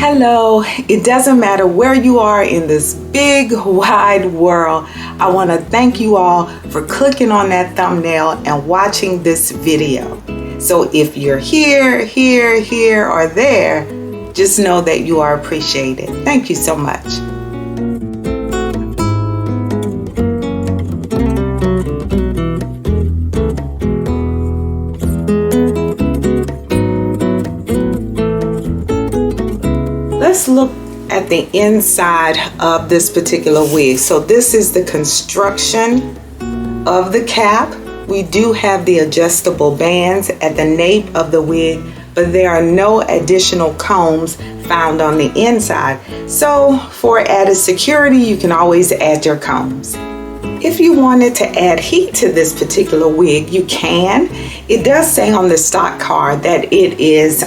Hello, it doesn't matter where you are in this big wide world. I want to thank you all for clicking on that thumbnail and watching this video. So if you're here, or there, just know that you are appreciated. Thank you so much. Let's look at the inside of this particular wig. So this is the construction of the cap. We do have the adjustable bands at the nape of the wig, but there are no additional combs found on the inside. So for added security, you can always add your combs. If you wanted to add heat to this particular wig, you can. It does say on the stock card that it is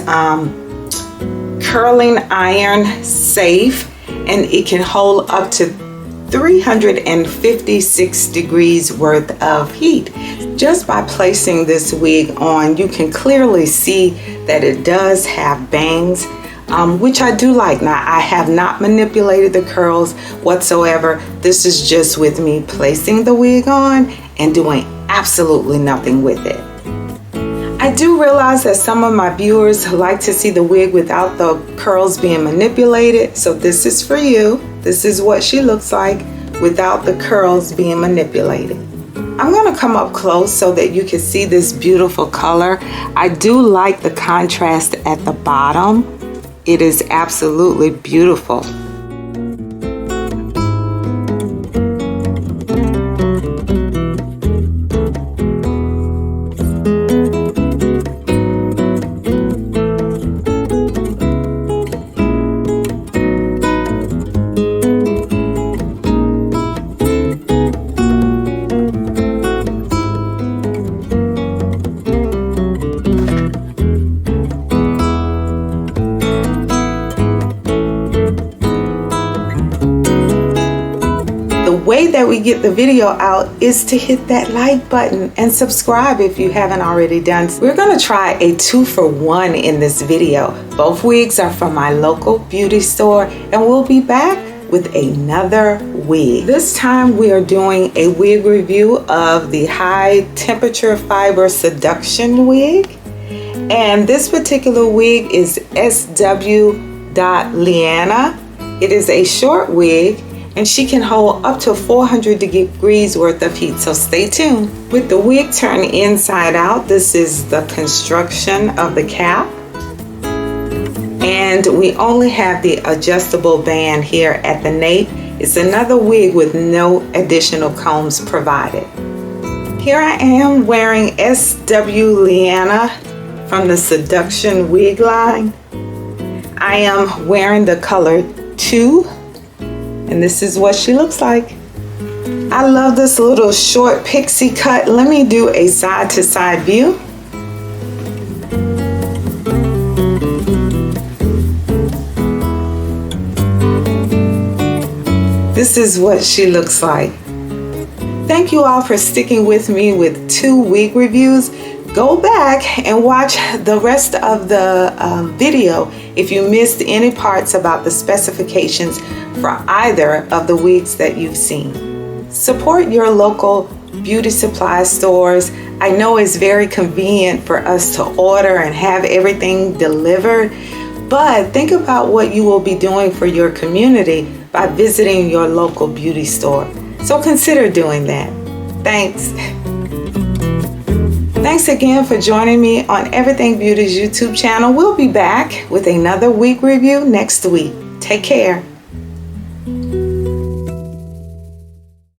curling iron safe, and it can hold up to 356 degrees worth of heat. Just by placing this wig on, you can clearly see that it does have bangs, which I do like. Now, I have not manipulated the curls whatsoever. This is just with me placing the wig on and doing absolutely nothing with it. I do realize that some of my viewers like to see the wig without the curls being manipulated, so this is for you. This is what she looks like without the curls being manipulated. I'm going to come up close so that you can see this beautiful color. I do like the contrast at the bottom. It is absolutely beautiful. The way that we get the video out is to hit that like button and subscribe if you haven't already done. We're going to try a 2-for-1 in this video. Both wigs are from my local beauty store, and we'll be back with another wig. This time we are doing a wig review of the high temperature fiber seduction wig, and this particular wig is SW.LIANNA. It is a short wig, and she can hold up to 400 degrees worth of heat, so stay tuned. With the wig turned inside out, this is the construction of the cap. And we only have the adjustable band here at the nape. It's another wig with no additional combs provided. Here I am wearing SW.LIANNA from the Seduction Wig line. I am wearing the color 2. And this is what she looks like. I love this little short pixie cut. Let me do a side-to-side view. This is what she looks like. Thank you all for sticking with me with 2 wig reviews. Go back and watch the rest of the video if you missed any parts about the specifications for either of the wigs that you've seen. Support your local beauty supply stores. I know it's very convenient for us to order and have everything delivered, but think about what you will be doing for your community by visiting your local beauty store. So consider doing that. Thanks. Thanks again for joining me on Everything Beauty's YouTube channel. We'll be back with another wig review next week. Take care.